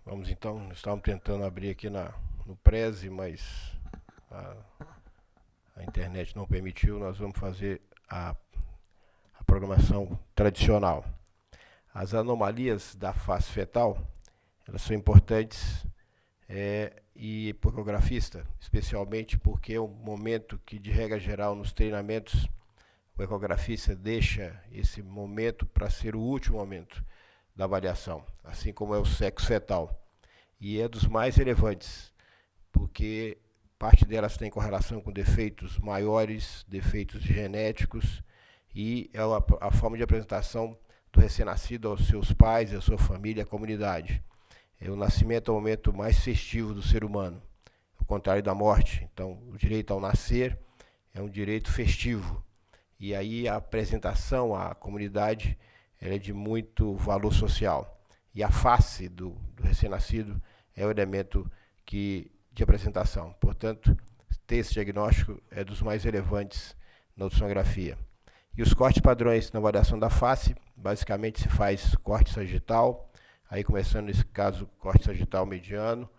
Vamos então, estamos tentando abrir aqui no Prezi, mas a internet não permitiu. Nós vamos fazer a programação tradicional. As anomalias da face fetal, elas são importantes e para o ecografista, especialmente porque é um momento que, de regra geral, nos treinamentos, o ecografista deixa esse momento para ser o último momento da avaliação, assim como é o sexo fetal. E é dos mais relevantes, porque parte delas tem correlação com defeitos maiores, defeitos genéticos, e é a forma de apresentação do recém-nascido aos seus pais, à sua família, à comunidade. O nascimento é o momento mais festivo do ser humano, ao contrário da morte. Então, o direito ao nascer é um direito festivo. E aí a apresentação à comunidade é de muito valor social. E a face do recém-nascido é o elemento de apresentação. Portanto, ter esse diagnóstico é dos mais relevantes na ultrassonografia. E os cortes padrões na avaliação da face, basicamente se faz corte sagital, aí começando nesse caso, corte sagital mediano,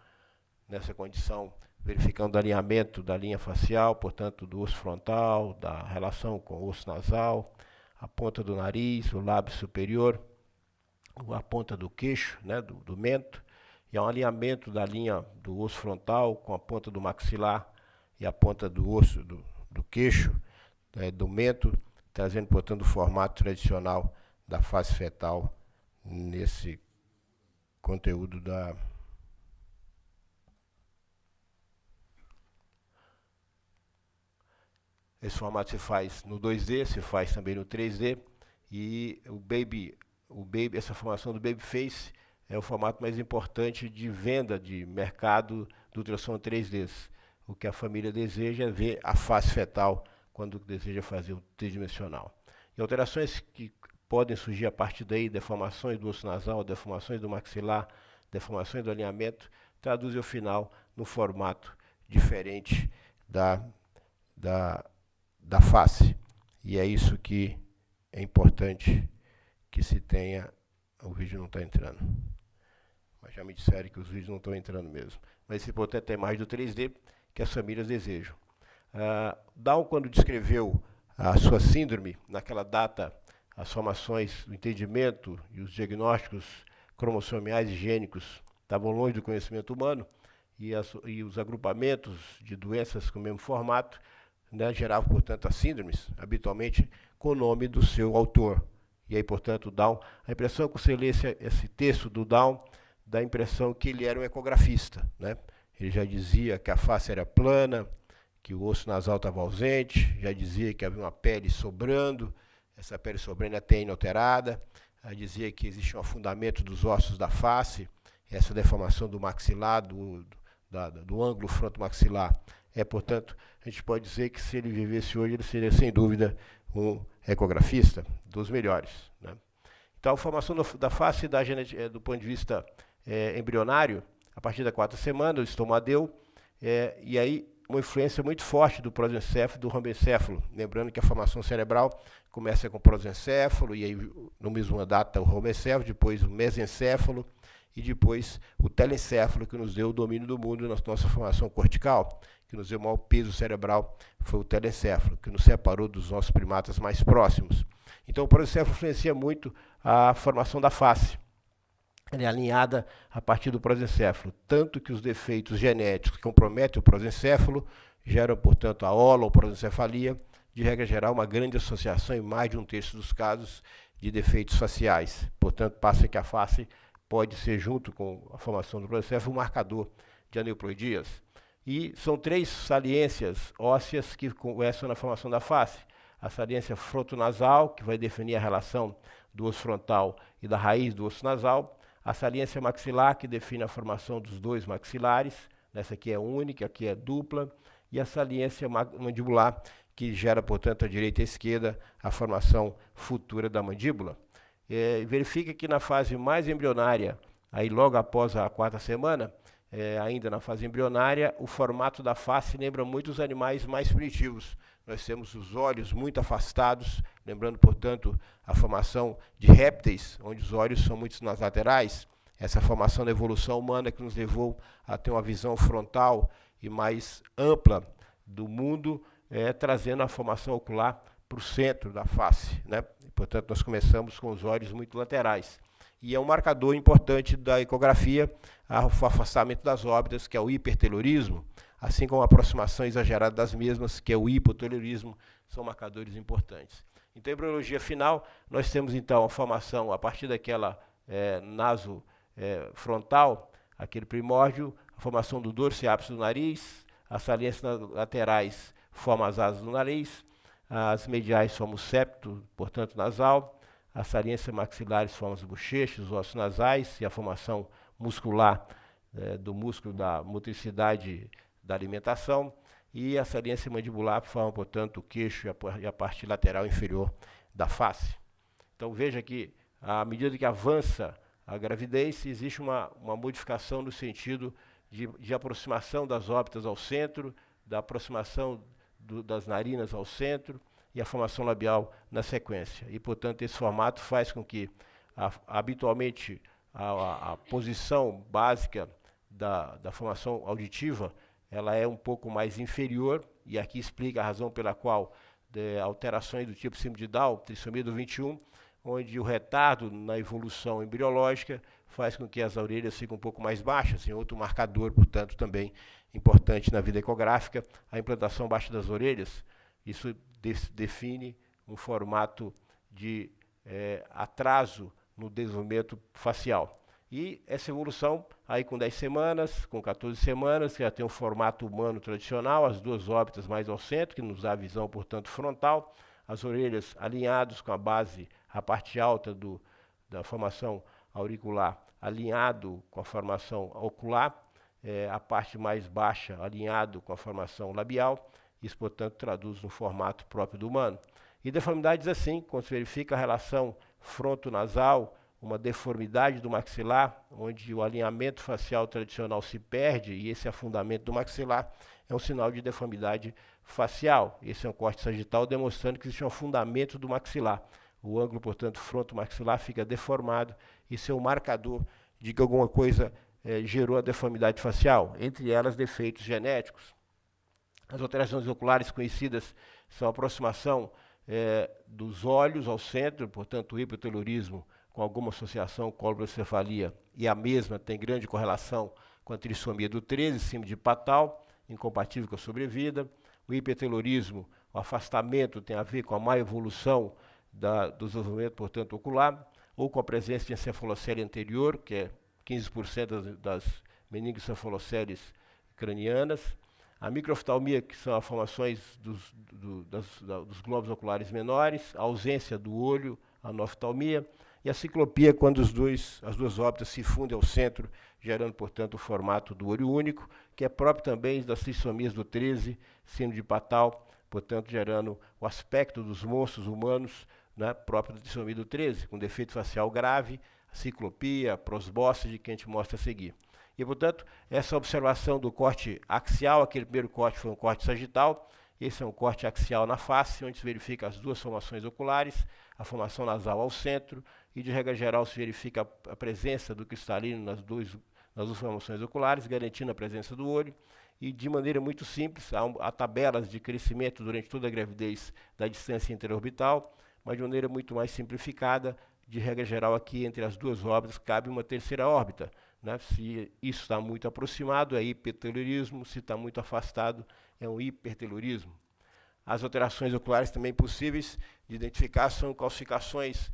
nessa condição, verificando o alinhamento da linha facial, portanto, do osso frontal, da relação com o osso nasal, a ponta do nariz, o lábio superior, a ponta do queixo, né, do mento, e há um alinhamento da linha do osso frontal com a ponta do maxilar e a ponta do osso do queixo, do mento, trazendo, portanto, o formato tradicional da face fetal nesse conteúdo da... Esse formato se faz no 2D, se faz também no 3D, e essa formação do Baby Face é o formato mais importante de venda de mercado do ultrassom 3D. O que a família deseja é ver a face fetal quando deseja fazer o tridimensional. E alterações que podem surgir a partir daí, deformações do osso nasal, deformações do maxilar, deformações do alinhamento, traduzem ao final no formato diferente da face. E é isso que é importante que se tenha. O vídeo não está entrando. Mas já me disseram que os vídeos não estão entrando mesmo. Mas esse importante é a imagem do 3D que as famílias desejam. Down, quando descreveu a sua síndrome, naquela data, as formações, o entendimento e os diagnósticos cromossomiais e gênicos estavam longe do conhecimento humano, e os agrupamentos de doenças com o mesmo formato, né, geravam, portanto, as síndromes, habitualmente com o nome do seu autor. E aí, portanto, Down, a impressão que você lê esse texto do Down, dá a impressão que ele era um ecografista, né? Ele já dizia que a face era plana, que o osso nasal estava ausente, já dizia que havia uma pele sobrando, essa pele sobrando até inalterada, já dizia que existia um afundamento dos ossos da face, essa deformação do maxilar, do ângulo frontomaxilar. Portanto, a gente pode dizer que se ele vivesse hoje, ele seria, sem dúvida, um ecografista dos melhores, né? Então, a formação da face do ponto de vista embrionário, a partir da 4ª semana, o estomadeu, e aí uma influência muito forte do prosencéfalo e do rombencéfalo. Lembrando que a formação cerebral começa com o prosencéfalo, e aí no mesmo data o rombencéfalo, depois o mesencéfalo, e depois o telencéfalo, que nos deu o domínio do mundo na nossa formação cortical, que nos deu o maior peso cerebral, foi o telencéfalo, que nos separou dos nossos primatas mais próximos. Então o prosencéfalo influencia muito a formação da face. Ela é alinhada a partir do prosencéfalo, tanto que os defeitos genéticos que comprometem o prosencéfalo geram, portanto, a ola ou prosencefalia, de regra geral, uma grande associação, em mais de 1/3 dos casos, de defeitos faciais. Portanto, passa que a face pode ser, junto com a formação do prosencéfalo, um marcador de aneuploidias. E são 3 saliências ósseas que começam na formação da face. A saliência frontonasal, que vai definir a relação do osso frontal e da raiz do osso nasal. A saliência maxilar, que define a formação dos 2 maxilares. Essa aqui é única, aqui é dupla. E a saliência mandibular, que gera, portanto, à direita e à esquerda, a formação futura da mandíbula. Verifica que na fase mais embrionária, aí logo após a 4ª semana, ainda na fase embrionária, o formato da face lembra muito os animais mais primitivos. Nós temos os olhos muito afastados, lembrando, portanto, a formação de répteis, onde os olhos são muitos nas laterais, essa formação da evolução humana que nos levou a ter uma visão frontal e mais ampla do mundo, trazendo a formação ocular para o centro da face, né? E, portanto, nós começamos com os olhos muito laterais. E é um marcador importante da ecografia, o afastamento das órbitas, que é o hipertelorismo, assim como a aproximação exagerada das mesmas, que é o hipotelorismo, são marcadores importantes. Então, em embriologia final, nós temos, então, a formação, a partir daquela naso frontal, aquele primórdio, a formação do dorso e ápice do nariz, as saliências laterais formam as asas do nariz, as mediais formam o septo, portanto, nasal, as saliências maxilares formam as bochechas, os ossos nasais e a formação muscular do músculo da motricidade da alimentação, e a saliência mandibular forma, portanto, o queixo e a parte lateral inferior da face. Então veja que, à medida que avança a gravidez, existe uma modificação no sentido de aproximação das órbitas ao centro, da aproximação das narinas ao centro, e a formação labial na sequência. E, portanto, esse formato faz com que, habitualmente, a posição básica da formação auditiva, ela é um pouco mais inferior, e aqui explica a razão pela qual alterações do tipo síndrome de Down, trissomia do 21, onde o retardo na evolução embriológica faz com que as orelhas fiquem um pouco mais baixas, e outro marcador, portanto, também importante na vida ecográfica, a implantação baixa das orelhas. Isso define um formato de atraso no desenvolvimento facial. E essa evolução, aí com 10 semanas, com 14 semanas, que já tem um formato humano tradicional, as duas órbitas mais ao centro, que nos dá a visão, portanto, frontal, as orelhas alinhadas com a base, a parte alta da formação auricular, alinhado com a formação ocular, a parte mais baixa alinhado com a formação labial. Isso, portanto, traduz no formato próprio do humano. E deformidades assim, quando se verifica a relação frontonasal, uma deformidade do maxilar, onde o alinhamento facial tradicional se perde e esse afundamento do maxilar é um sinal de deformidade facial. Esse é um corte sagital demonstrando que existe um afundamento do maxilar. O ângulo, portanto, frontomaxilar fica deformado. Isso é um marcador de que alguma coisa gerou a deformidade facial, entre elas defeitos genéticos. As alterações oculares conhecidas são a aproximação dos olhos ao centro, portanto, o hipotelorismo com alguma associação com colpocefalia, e a mesma tem grande correlação com a trissomia do 13, síndrome de Patal, incompatível com a sobrevida. O hipertelorismo, o afastamento, tem a ver com a má evolução do desenvolvimento, portanto, ocular, ou com a presença de encefalocele anterior, que é 15% das meningoencefaloceles cranianas. A microoftalmia, que são as formações dos globos oculares menores, a ausência do olho, a anoftalmia, e a ciclopia, quando as duas órbitas se fundem ao centro, gerando, portanto, o formato do olho único, que é próprio também das trissomias do 13, síndrome de Patal, portanto, gerando o aspecto dos monstros humanos, né, próprio da trissomia do 13, com defeito facial grave, a ciclopia, a prosbóside, que a gente mostra a seguir. E, portanto, essa observação do corte axial, aquele primeiro corte foi um corte sagital, esse é um corte axial na face, onde se verifica as duas formações oculares, a formação nasal ao centro, e de regra geral se verifica a presença do cristalino nas duas formações oculares, garantindo a presença do olho, e de maneira muito simples, há tabelas de crescimento durante toda a gravidez da distância interorbital, mas de maneira muito mais simplificada, de regra geral aqui entre as duas órbitas cabe uma terceira órbita, né? Se isso está muito aproximado é hipertelorismo, se está muito afastado é um hipertelorismo. As alterações oculares também possíveis de identificar são calcificações,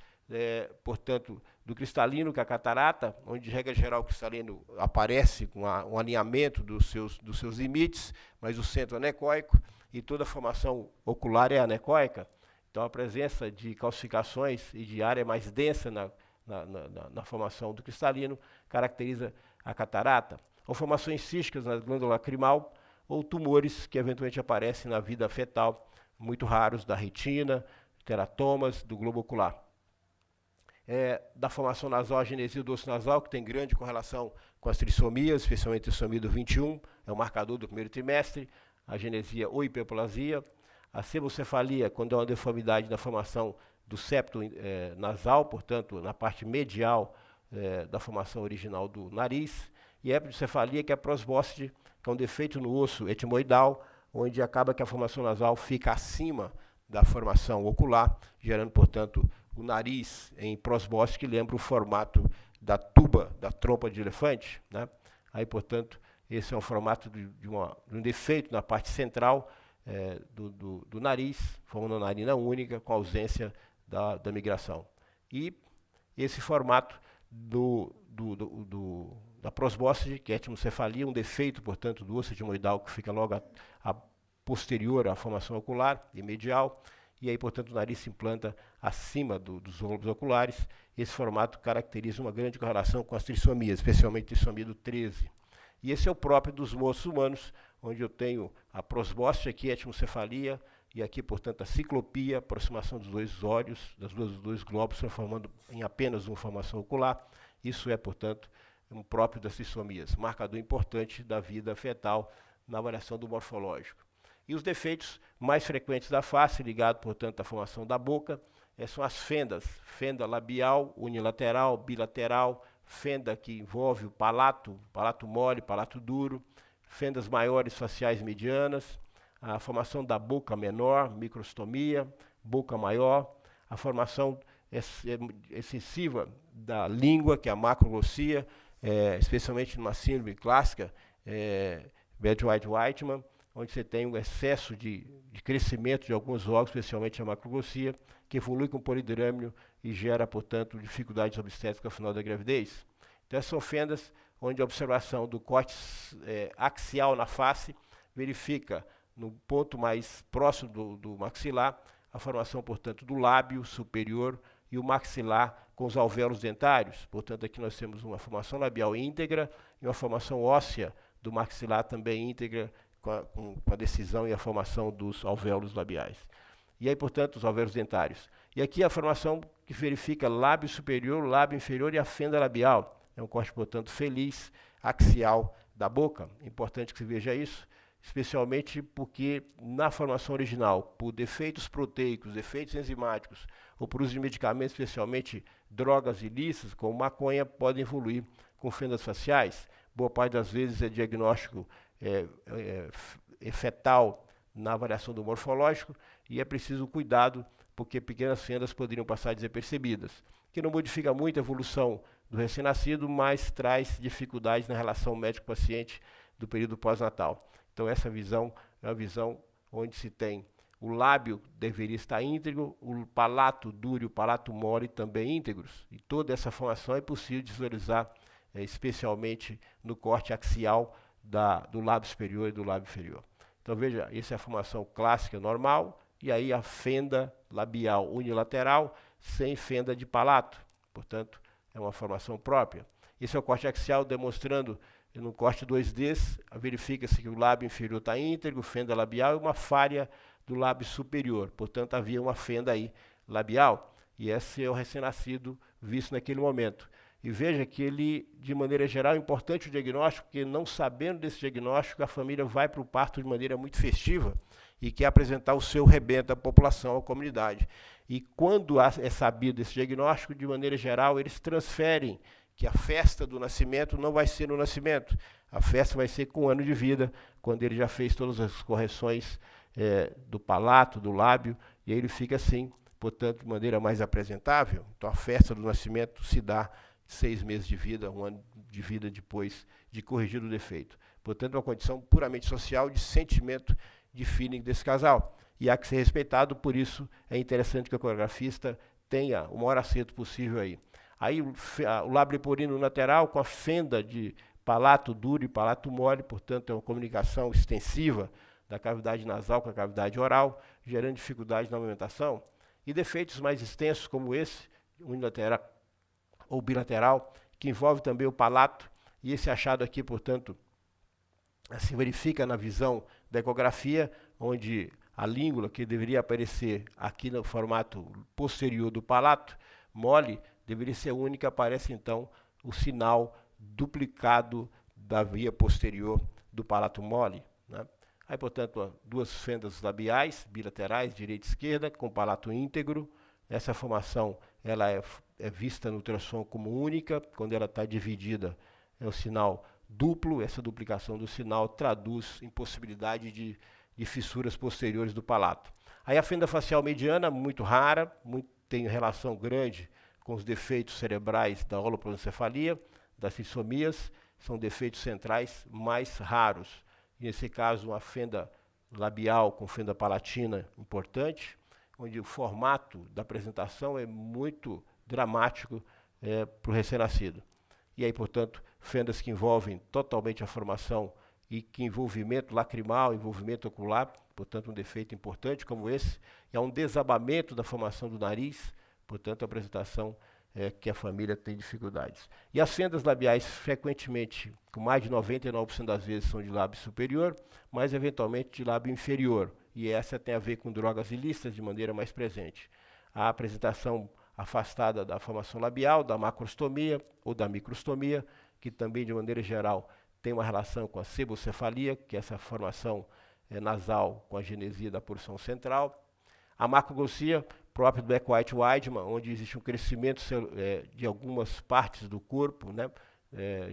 portanto, do cristalino, que é a catarata, onde, de regra geral, o cristalino aparece com um alinhamento dos seus limites, mas o centro é anecoico, e toda a formação ocular é anecoica. Então, a presença de calcificações e de área mais densa na formação do cristalino caracteriza a catarata. Ou formações císticas na glândula lacrimal, ou tumores que eventualmente aparecem na vida fetal, muito raros, da retina, teratomas, do globo ocular. Da formação nasal, a genesia do dorso nasal, que tem grande correlação com as trissomias, especialmente a trissomia do 21, é o marcador do primeiro trimestre, a genesia ou hiperplasia. A sebocefalia, quando é uma deformidade na formação do septo nasal, portanto, na parte medial da formação original do nariz. E a epidocefalia, que é a prosbóscide, que é um defeito no osso etimoidal, onde acaba que a formação nasal fica acima da formação ocular, gerando, portanto, o nariz em prosbóscide, que lembra o formato da tuba, da trompa de elefante, né? Aí, portanto, esse é um formato de um defeito na parte central do nariz, formando uma narina única, com ausência da migração. E esse formato da prosbóscide, que é a etimocefalia, um defeito, portanto, do osso etimoidal, que fica logo posterior à formação ocular e medial, e aí, portanto, o nariz se implanta acima dos globos oculares. Esse formato caracteriza uma grande correlação com as trissomias, especialmente a trissomia do 13. E esse é o próprio dos moços humanos, onde eu tenho a prosbóscide aqui, a etimocefalia, e aqui, portanto, a ciclopia, aproximação dos dois olhos, dos dois globos, transformando em apenas uma formação ocular. Isso é, portanto, um próprio das trissomias, marcador importante da vida fetal na avaliação do morfológico. E os defeitos mais frequentes da face, ligado, portanto, à formação da boca, são as fendas, fenda labial, unilateral, bilateral, fenda que envolve o palato mole, palato duro, fendas maiores faciais medianas, a formação da boca menor, microstomia, boca maior, a formação excessiva da língua, que é a macroglossia, especialmente numa síndrome clássica, Bergwijn-Whitman, onde você tem um excesso de crescimento de alguns órgãos, especialmente a macroglossia, que evolui com polidrâmino e gera, portanto, dificuldades obstétricas ao final da gravidez. Então, essas são fendas onde a observação do corte axial na face verifica, no ponto mais próximo do maxilar, a formação, portanto, do lábio superior e o maxilar com os alvéolos dentários. Portanto, aqui nós temos uma formação labial íntegra e uma formação óssea do maxilar também íntegra, com a decisão e a formação dos alvéolos labiais. E aí, portanto, os alvéolos dentários. E aqui a formação que verifica lábio superior, lábio inferior e a fenda labial. É um corte, portanto, feliz, axial da boca. Importante que se veja isso, especialmente porque na formação original, por defeitos proteicos, defeitos enzimáticos, ou por uso de medicamentos, especialmente drogas ilícitas, como maconha, podem evoluir com fendas faciais. Boa parte das vezes é diagnóstico fetal na avaliação do morfológico, e é preciso cuidado, porque pequenas fendas poderiam passar desapercebidas, que não modifica muito a evolução do recém-nascido, mas traz dificuldades na relação médico-paciente do período pós-natal. Então, essa visão é uma visão onde se tem o lábio deveria estar íntegro, o palato duro e o palato mole também íntegros, e toda essa formação é possível de visualizar, especialmente no corte axial do lábio superior e do lábio inferior. Então, veja, essa é a formação clássica normal, e aí a fenda labial unilateral, sem fenda de palato. Portanto, é uma formação própria. Esse é o corte axial, demonstrando, no corte 2D, verifica-se que o lábio inferior está íntegro, fenda labial, e uma falha do lábio superior. Portanto, havia uma fenda aí labial, e esse é o recém-nascido visto naquele momento. E veja que ele, de maneira geral, é importante o diagnóstico, porque não sabendo desse diagnóstico, a família vai para o parto de maneira muito festiva e quer apresentar o seu rebento à população, à comunidade. E quando é sabido esse diagnóstico, de maneira geral, eles transferem que a festa do nascimento não vai ser no nascimento. A festa vai ser com 1 ano de vida, quando ele já fez todas as correções do palato, do lábio, e aí ele fica assim, portanto, de maneira mais apresentável. Então, a festa do nascimento se dá 6 meses de vida, 1 ano de vida depois de corrigir o defeito. Portanto, é uma condição puramente social, de sentimento, de feeling desse casal. E há que ser respeitado, por isso é interessante que o ecografista tenha o maior acerto possível aí. Aí o lábio leporino lateral com a fenda de palato duro e palato mole, portanto, é uma comunicação extensiva da cavidade nasal com a cavidade oral, gerando dificuldade na amamentação. E defeitos mais extensos como esse, unilateral ou bilateral, que envolve também o palato, e esse achado aqui, portanto, se verifica na visão da ecografia, onde a língula, que deveria aparecer aqui no formato posterior do palato, mole, deveria ser única, aparece então o sinal duplicado da via posterior do palato mole, né? Aí, portanto, duas fendas labiais, bilaterais, direita e esquerda, com palato íntegro. Essa formação ela é vista no ultrassom como única. Quando ela está dividida, é o sinal duplo. Essa duplicação do sinal traduz impossibilidade de fissuras posteriores do palato. Aí a fenda facial mediana, muito rara, tem relação grande com os defeitos cerebrais da holoprosencefalia, das trissomias, são defeitos centrais mais raros. Nesse caso, uma fenda labial com fenda palatina importante, onde o formato da apresentação é muito dramático para o recém-nascido. E aí, portanto, fendas que envolvem totalmente a formação e que envolvimento lacrimal, envolvimento ocular, portanto, um defeito importante como esse, e há um desabamento da formação do nariz, portanto, a apresentação que a família tem dificuldades. E as fendas labiais, frequentemente, com mais de 99% das vezes, são de lábio superior, mas eventualmente de lábio inferior. E essa tem a ver com drogas ilícitas de maneira mais presente. A apresentação afastada da formação labial, da macrostomia ou da microstomia, que também, de maneira geral, tem uma relação com a sebocefalia, que é essa formação nasal com a genesia da porção central. A macroglossia, própria do Eck-White-Weidman, onde existe um crescimento de algumas partes do corpo, né,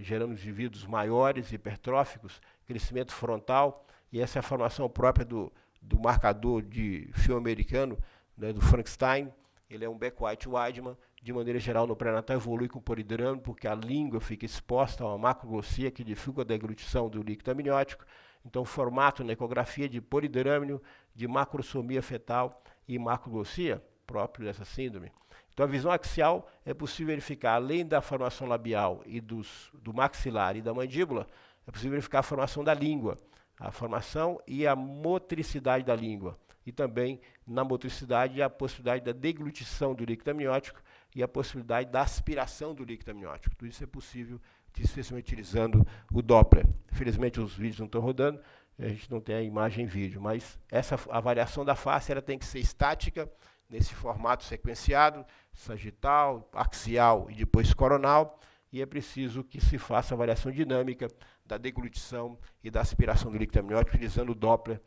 gerando indivíduos maiores, hipertróficos, crescimento frontal, e essa é a formação própria do marcador de filme americano, né, do Frankenstein. Ele é um Eck-White-Weidman, de maneira geral, no pré-natal evolui com polidrame, porque a língua fica exposta a uma macroglossia que dificulta a deglutição do líquido amniótico. Então, o formato na ecografia de polidrâmino, de macrosomia fetal e macroglossia, próprio dessa síndrome. Então, a visão axial é possível verificar, além da formação labial e do maxilar e da mandíbula, é possível verificar a formação da língua, a formação e a motricidade da língua. E também, na motricidade, a possibilidade da deglutição do líquido amniótico e a possibilidade da aspiração do líquido amniótico. Tudo isso é possível, especialmente utilizando o Doppler. Infelizmente, os vídeos não estão rodando, a gente não tem a imagem em vídeo, mas essa avaliação da face ela tem que ser estática, nesse formato sequenciado, sagital, axial e depois coronal, e é preciso que se faça a avaliação dinâmica da deglutição e da aspiração do líquido amniótico, utilizando o Doppler,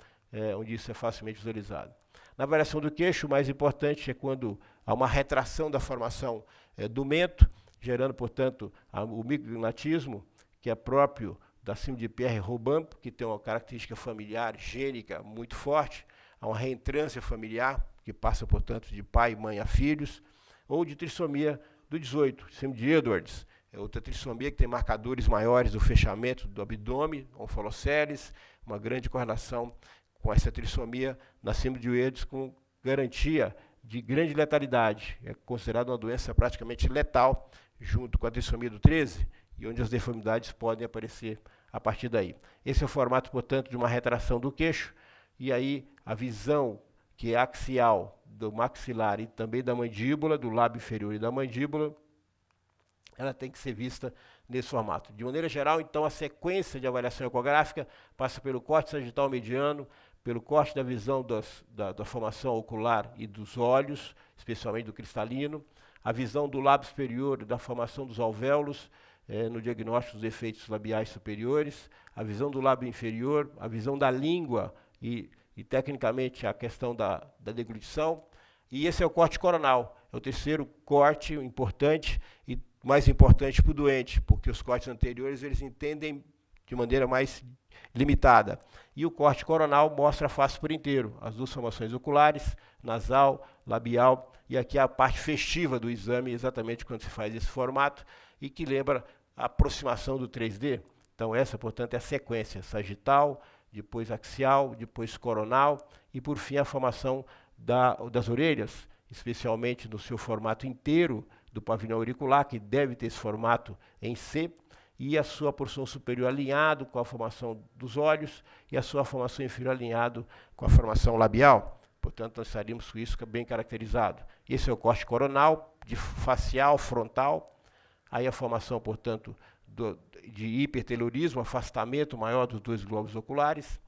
onde isso é facilmente visualizado. Na avaliação do queixo, o mais importante é quando há uma retração da formação do mento, gerando, portanto, o micrognatismo, que é próprio da síndrome de Pierre-Robin, que tem uma característica familiar, gênica, muito forte, há uma reentrância familiar, que passa, portanto, de pai e mãe a filhos, ou de trissomia do 18, síndrome de Edwards, é outra trissomia que tem marcadores maiores do fechamento do abdômen, onfaloceles, uma grande correlação com essa trissomia na síndrome de Edwards, com garantia de grande letalidade. É considerada uma doença praticamente letal, junto com a trissomia do 13, e onde as deformidades podem aparecer a partir daí. Esse é o formato, portanto, de uma retração do queixo, e aí a visão que é axial do maxilar e também da mandíbula, do lábio inferior e da mandíbula, ela tem que ser vista nesse formato. De maneira geral, então, a sequência de avaliação ecográfica passa pelo corte sagital mediano, pelo corte da visão da formação ocular e dos olhos, especialmente do cristalino, a visão do lábio superior e da formação dos alvéolos, no diagnóstico dos efeitos labiais superiores, a visão do lábio inferior, a visão da língua e tecnicamente, a questão da deglutição. E esse é o corte coronal, é o terceiro corte importante e mais importante para o doente, porque os cortes anteriores eles entendem de maneira mais limitada. E o corte coronal mostra a face por inteiro, as duas formações oculares, nasal, labial, e aqui a parte festiva do exame, exatamente quando se faz esse formato, e que lembra a aproximação do 3D. Então essa, portanto, é a sequência sagital, depois axial, depois coronal, e por fim a formação das orelhas, especialmente no seu formato inteiro do pavilhão auricular, que deve ter esse formato em C, e a sua porção superior alinhado com a formação dos olhos e a sua formação inferior alinhado com a formação labial. Portanto, nós estaríamos com isso bem caracterizado. Esse é o corte coronal, de facial, frontal, aí a formação, portanto, de hipertelorismo, afastamento maior dos dois globos oculares.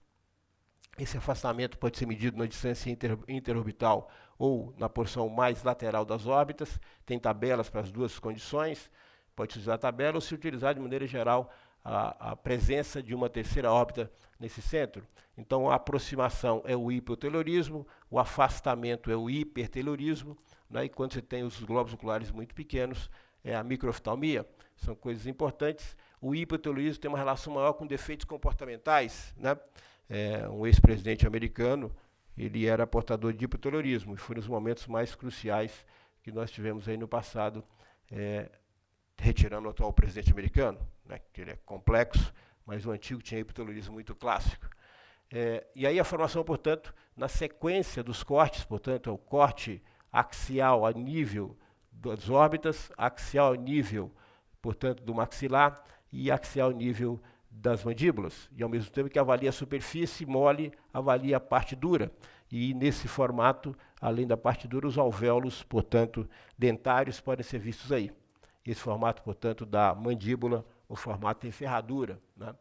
Esse afastamento pode ser medido na distância interorbital ou na porção mais lateral das órbitas. Tem tabelas para as duas condições. Pode se utilizar a tabela ou se utilizar de maneira geral a presença de uma terceira órbita nesse centro. Então, a aproximação é o hipoteliorismo, o afastamento é o hiperteliorismo, né? E quando você tem os globos oculares muito pequenos, é a microoftalmia. São coisas importantes. O hipoteliorismo tem uma relação maior com defeitos comportamentais, né? Um ex-presidente americano, ele era portador de hipoteliorismo, e foi nos momentos mais cruciais que nós tivemos aí no passado, retirando o atual presidente americano, né, que ele é complexo, mas o antigo tinha hipoteliorismo muito clássico. E aí a formação, portanto, na sequência dos cortes, portanto, é o corte axial a nível das órbitas, axial a nível, portanto, do maxilar e axial a nível das mandíbulas, e ao mesmo tempo que avalia a superfície mole, avalia a parte dura. E nesse formato, além da parte dura, os alvéolos, portanto, dentários podem ser vistos aí. Esse formato, portanto, da mandíbula, o formato em ferradura, né?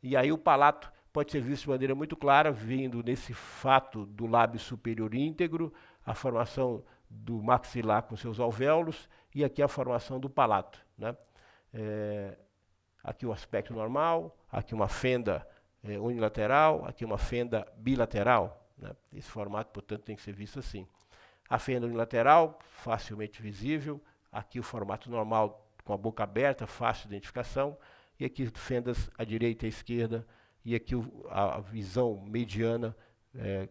E aí o palato pode ser visto de maneira muito clara, vindo nesse fato do lábio superior íntegro, a formação do maxilar com seus alvéolos, e aqui a formação do palato, né? Aqui o aspecto normal, aqui uma fenda unilateral, aqui uma fenda bilateral, né? Esse formato, portanto, tem que ser visto assim. A fenda unilateral, facilmente visível, aqui o formato normal com a boca aberta, fácil identificação, e aqui fendas à direita e à esquerda, e aqui a visão mediana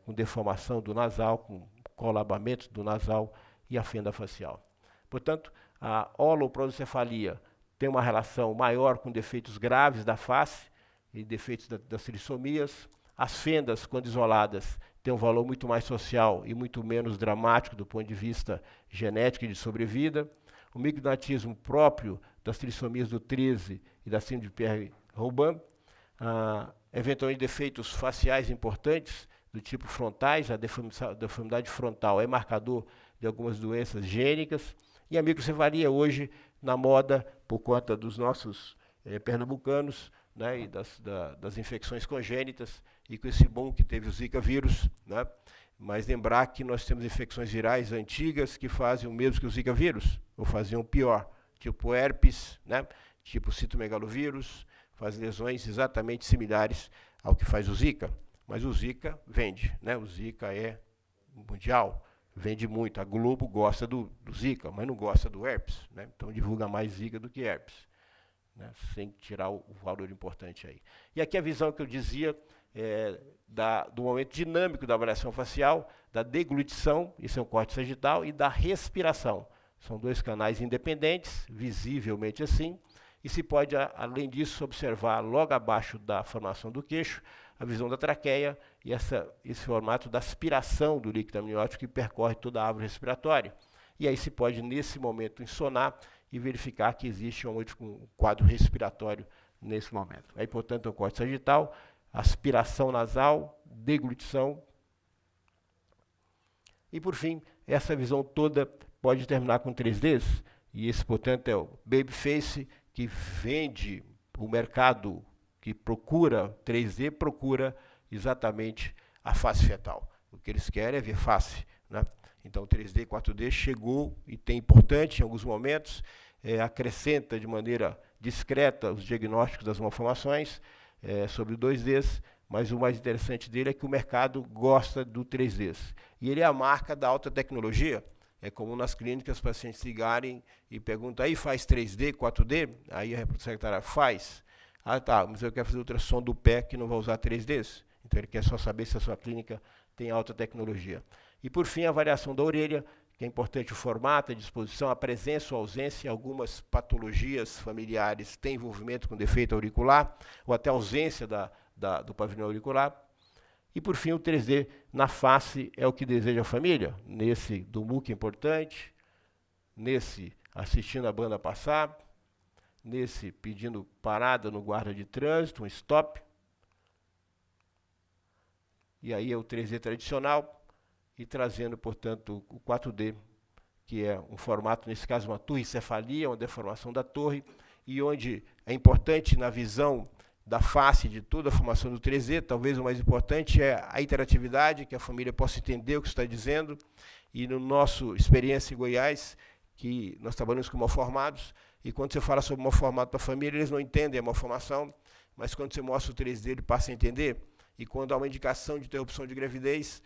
com deformação do nasal, com colabamento do nasal e a fenda facial. Portanto, a holoprosencefalia tem uma relação maior com defeitos graves da face e defeitos das trissomias. As fendas, quando isoladas, têm um valor muito mais social e muito menos dramático do ponto de vista genético e de sobrevida. O micronatismo próprio das trissomias do 13 e da síndrome de Pierre-Robin, eventualmente defeitos faciais importantes, do tipo frontais, a deformidade frontal é marcador de algumas doenças gênicas, e a microcefalia hoje na moda por conta dos nossos pernambucanos, né, e das infecções congênitas, e com esse boom que teve o Zika vírus, né? Mas lembrar que nós temos infecções virais antigas que fazem o mesmo que o Zika vírus, ou faziam pior, tipo herpes, né, tipo citomegalovírus, faz lesões exatamente similares ao que faz o Zika. Mas o Zika vende, né? O Zika é mundial, vende muito. A Globo gosta do Zika, mas não gosta do herpes, né? Então divulga mais Zika do que herpes, né? Sem tirar o valor importante aí. E aqui a visão que eu dizia do momento dinâmico da avaliação facial, da deglutição, isso é um corte sagital, e da respiração. São dois canais independentes, visivelmente assim, e se pode, além disso, observar logo abaixo da formação do queixo, a visão da traqueia e esse formato da aspiração do líquido amniótico que percorre toda a árvore respiratória. E aí se pode, nesse momento, insonar e verificar que existe um quadro respiratório nesse momento. Aí, portanto, é o corte sagital, aspiração nasal, deglutição. E, por fim, essa visão toda pode terminar com 3Ds, e esse, portanto, é o babyface, que vende o mercado que procura 3D, procura exatamente a face fetal. O que eles querem é ver face, né? Então, 3D e 4D chegou e tem importante em alguns momentos, acrescenta de maneira discreta os diagnósticos das malformações sobre 2Ds, mas o mais interessante dele é que o mercado gosta do 3Ds. E ele é a marca da alta tecnologia. É comum nas clínicas os pacientes ligarem e perguntam, aí faz 3D, 4D? Aí a secretária faz. Ah, tá, mas eu quero fazer ultrassom do pé que não vai usar 3Ds. Então ele quer só saber se a sua clínica tem alta tecnologia. E por fim, a variação da orelha, que é importante o formato, a disposição, a presença ou ausência. Algumas patologias familiares têm envolvimento com defeito auricular, ou até ausência do pavilhão auricular. E, por fim, o 3D na face é o que deseja a família. Nesse do MUC importante, nesse assistindo a banda passar, nesse pedindo parada no guarda de trânsito, um stop. E aí é o 3D tradicional, e trazendo, portanto, o 4D, que é um formato, nesse caso, uma turricefalia, uma deformação da torre, e onde é importante na visão da face de toda a formação do 3D, talvez o mais importante é a interatividade, que a família possa entender o que está dizendo, e no nosso experiência em Goiás, que nós trabalhamos com malformados, E quando você fala sobre malformato para a família, eles não entendem a malformação, mas quando você mostra o 3D, ele passa a entender. E quando há uma indicação de interrupção de gravidez,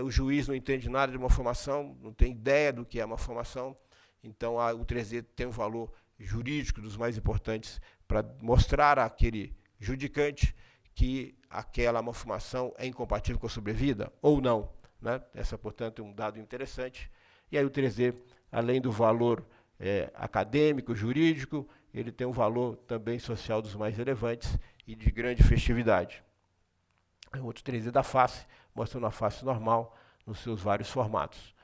o juiz não entende nada de malformação, não tem ideia do que é malformação. Então, o 3D tem um valor jurídico dos mais importantes para mostrar àquele judicante que aquela malformação é incompatível com a sobrevida ou não, né? Essa, portanto, é um dado interessante. E aí o 3D, além do valor acadêmico, jurídico, ele tem um valor também social dos mais relevantes e de grande festividade. Outro 3D da face, mostrando a face normal nos seus vários formatos.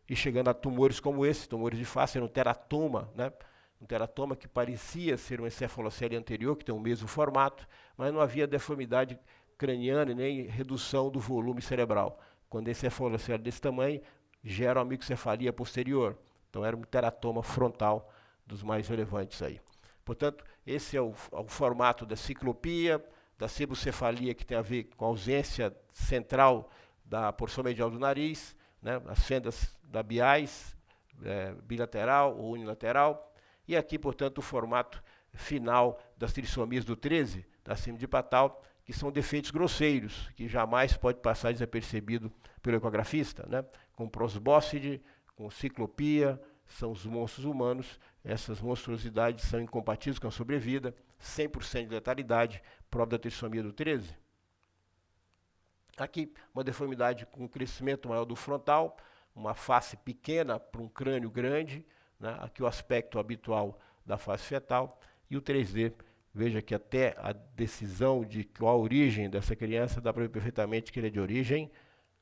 E chegando a tumores como esse, tumores de face, era um teratoma, né? Um teratoma que parecia ser um encefalocele anterior, que tem o mesmo formato, mas não havia deformidade craniana nem redução do volume cerebral. Quando esse encefalocele desse tamanho, gera uma microcefalia posterior. Então era um teratoma frontal dos mais relevantes aí. Portanto, esse é o formato da ciclopia, da sebocefalia, que tem a ver com a ausência central da porção medial do nariz, né, as fendas labiais, bilateral ou unilateral. E aqui, portanto, o formato final das trissomias do 13, da síndrome de Patau, que são defeitos grosseiros, que jamais pode passar desapercebido pelo ecografista, né? Com prosbóscide, com ciclopia, são os monstros humanos. Essas monstruosidades são incompatíveis com a sobrevida, 100% de letalidade, própria da trissomia do 13. Aqui, uma deformidade com um crescimento maior do frontal, uma face pequena para um crânio grande, né? Aqui o aspecto habitual da face fetal, e o 3D, veja que até a decisão de qual a origem dessa criança, dá para ver perfeitamente que ele é de origem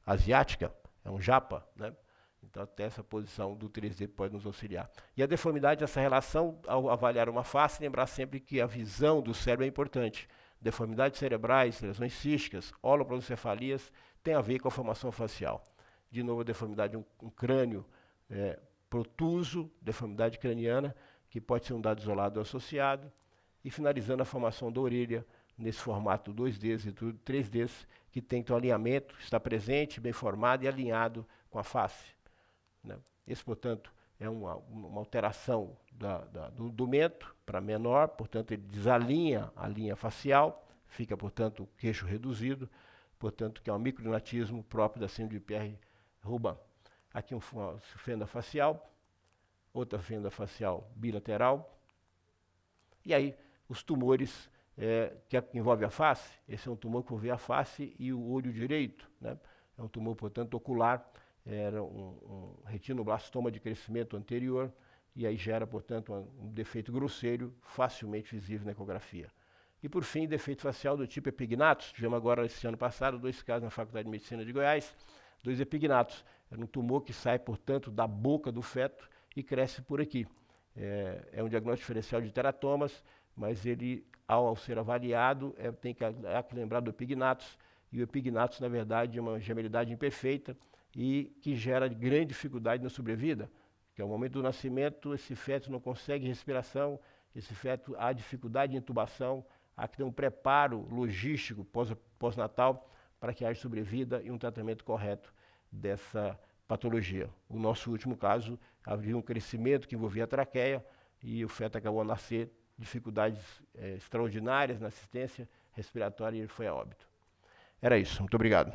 asiática, é um japa, né? Então até essa posição do 3D pode nos auxiliar. E a deformidade, essa relação, ao avaliar uma face, lembrar sempre que a visão do cérebro é importante. Deformidades cerebrais, lesões císticas, holoprosencefalias, tem a ver com a formação facial. De novo, a deformidade, um crânio protuso, deformidade craniana, que pode ser um dado isolado ou associado. E finalizando a formação da orelha, nesse formato 2Ds e 3Ds, que tem então alinhamento, está presente, bem formado e alinhado com a face, né? Esse, portanto, é uma alteração do indumento para menor, portanto, ele desalinha a linha facial, fica, portanto, o queixo reduzido, portanto, que é um micronatismo próprio da síndrome de Pierre-Robin. Aqui uma fenda facial, outra fenda facial bilateral, e aí os tumores que envolvem a face. Esse é um tumor que envolve a face e o olho direito, né? É um tumor, portanto, ocular, era um retinoblastoma de crescimento anterior, e aí gera, portanto, um defeito grosseiro, facilmente visível na ecografia. E, por fim, defeito facial do tipo epignatus. Tivemos agora, esse ano passado, 2 casos na Faculdade de Medicina de Goiás, 2 epignatus. Era um tumor que sai, portanto, da boca do feto e cresce por aqui. É um diagnóstico diferencial de teratomas, mas ele, ao ser avaliado, tem que lembrar do epignatus, e o epignatus, na verdade, é uma gemelidade imperfeita e que gera grande dificuldade na sobrevida, que ao momento do nascimento, esse feto não consegue respiração, esse feto há dificuldade de intubação, há que ter um preparo logístico pós-natal para que haja sobrevida e um tratamento correto dessa patologia. O nosso último caso, havia um crescimento que envolvia a traqueia e o feto acabou a nascer, dificuldades extraordinárias na assistência respiratória e ele foi a óbito. Era isso. Muito obrigado.